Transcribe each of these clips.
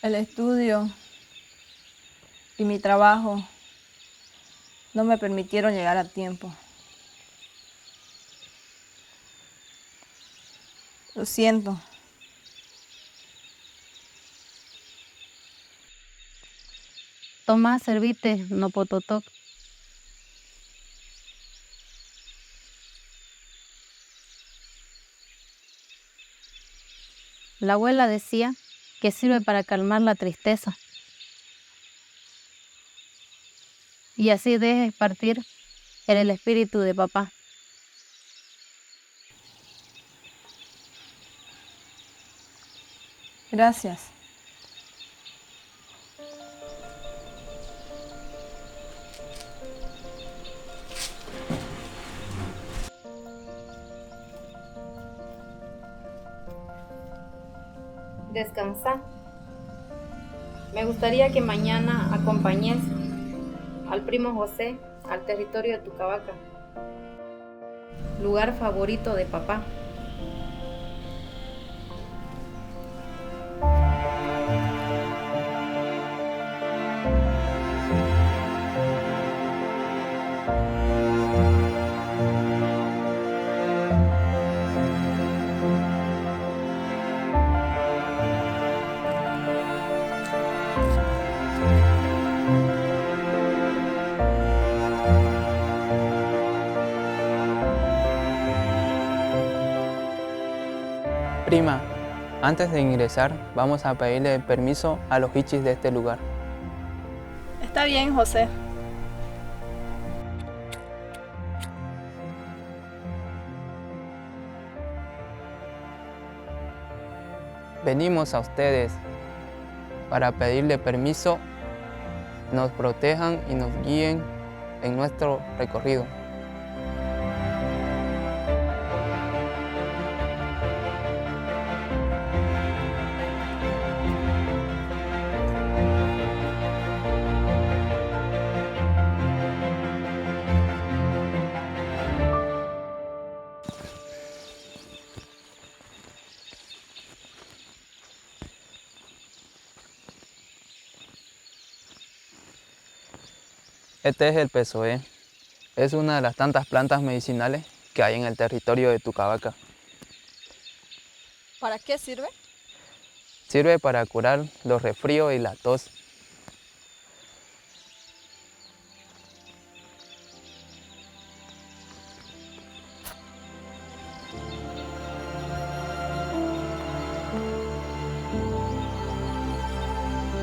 El estudio y mi trabajo no me permitieron llegar a tiempo. Lo siento. Tomá, servite, no pototoc. La abuela decía que sirve para calmar la tristeza. Y así deje partir en el espíritu de papá. Gracias. Descansa. Me gustaría que mañana acompañes al primo José al territorio de Tucavaca, lugar favorito de papá. Prima, antes de ingresar, vamos a pedirle permiso a los hichis de este lugar. Está bien, José. Venimos a ustedes para pedirle permiso, nos protejan y nos guíen en nuestro recorrido. Este es el pesoé. Es una de las tantas plantas medicinales que hay en el territorio de Tucavaca. ¿Para qué sirve? Sirve para curar los resfríos y la tos.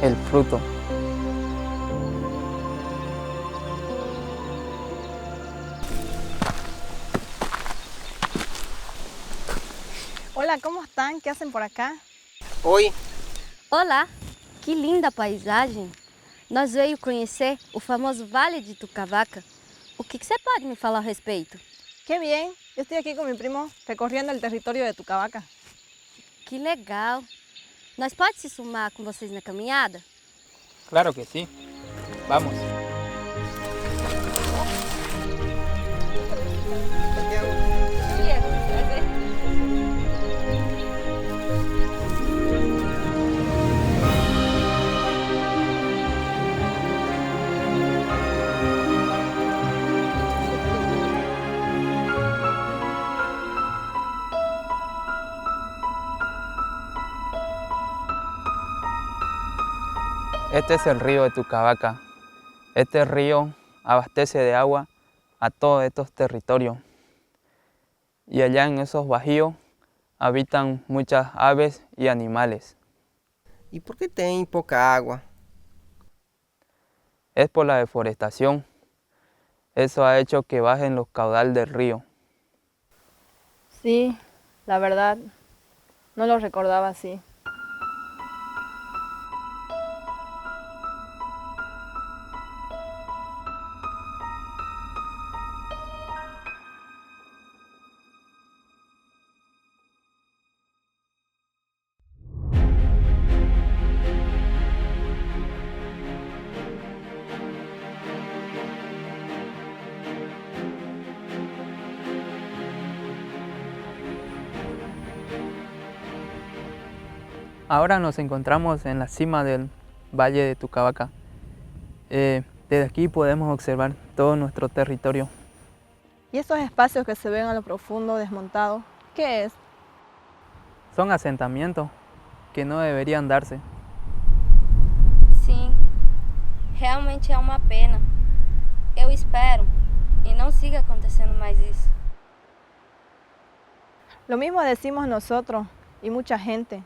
El fruto. Hola, ¿cómo están? ¿Qué hacen por acá? Oi, Olá, que linda paisagem! Nós veio conhecer o famoso Vale de Tucavaca. O que você pode me falar a respeito? Qué bien. Yo estoy aquí con mi primo recorriendo el territorio de Tucavaca. Que legal! Nós pode se sumar com vocês na caminhada? Claro que sí. Vamos. Este es el río de Tucavaca. Este río abastece de agua a todos estos territorios. Y allá en esos bajíos habitan muchas aves y animales. e por que tem pouca água? Es por la deforestación. Eso ha hecho que bajen los caudales del río. Sí, la verdad, no lo recordaba así. Ahora nos encontramos en la cima del Valle de Tucavaca. Desde aquí podemos observar todo nuestro territorio. ¿Y esos espacios que se ven a lo profundo desmontados, qué es? Son asentamientos que no deberían darse. Sim, realmente é uma pena. Eu espero e não siga acontecendo mais isso. Lo mismo decimos nosotros y mucha gente,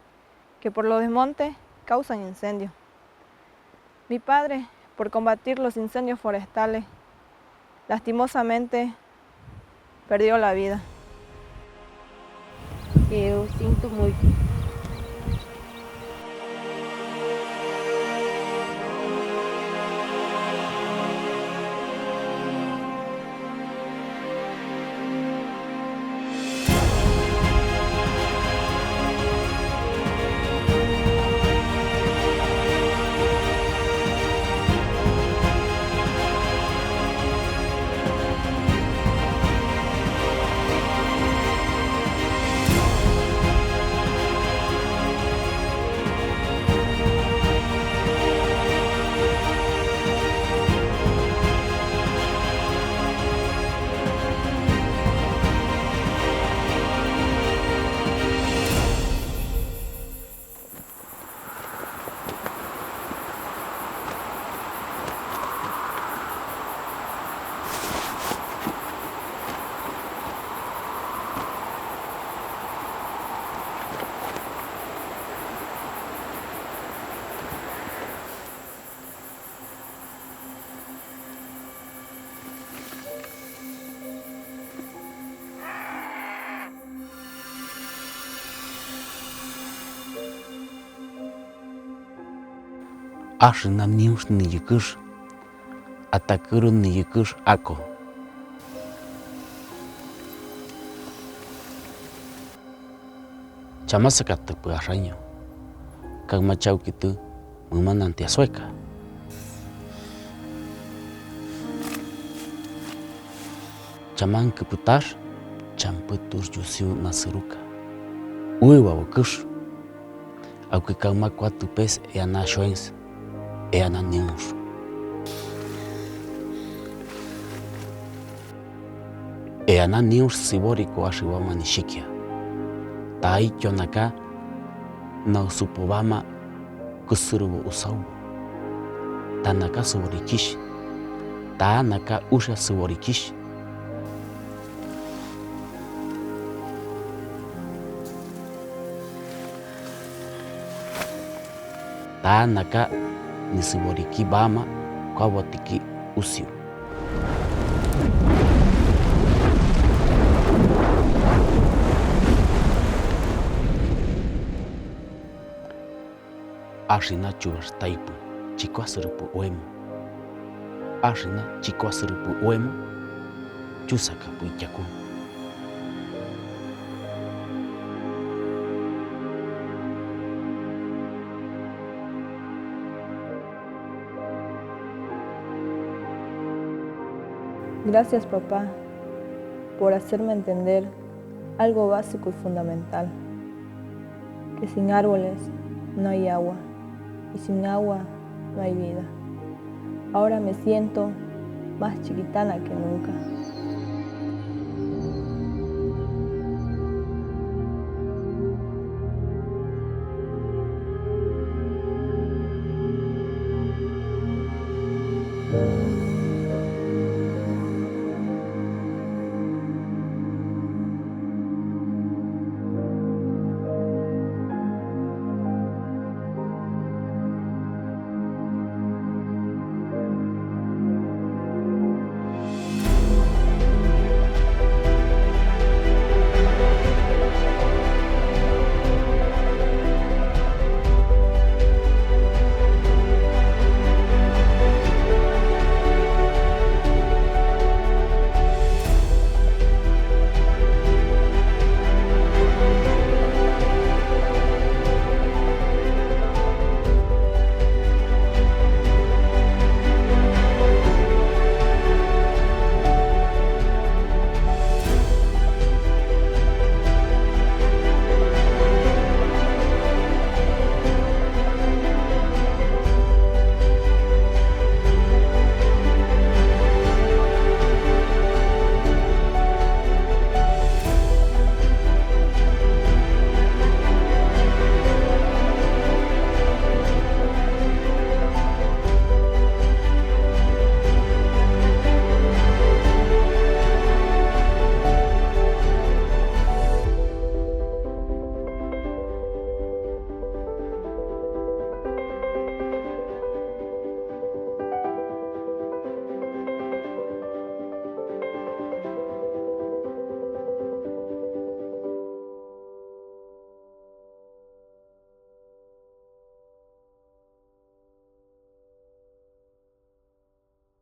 que por los desmontes causan incendios. Mi padre, por combatir los incendios forestales, lastimosamente perdió la vida. Eu sinto muito. Ashina nius ni yukush, atakuru ni yukush ako. Chamasakata pu araño, kagmachau kitu mumanante asueca. Chaman kiputar, champutur yusiu nasiruka. Uiwa wakush, aunque kagma cuatu pes e anashoens. Eana nius. Eana nius siborico ashiwama nishikia. Tai yonaka na supobama kusurubo usau. Tanaka suborikish. Tanaka usha suborikish. Tanaka nisiboriki bama kwa watiki usiu. Ashina chubas taipu, chikuasurupu oemo. Ashina chikuasurupu oemo, chusaka puichaku. Gracias, papá, por hacerme entender algo básico y fundamental, que sin árboles no hay agua y sin agua no hay vida. Ahora me siento más chiquitana que nunca.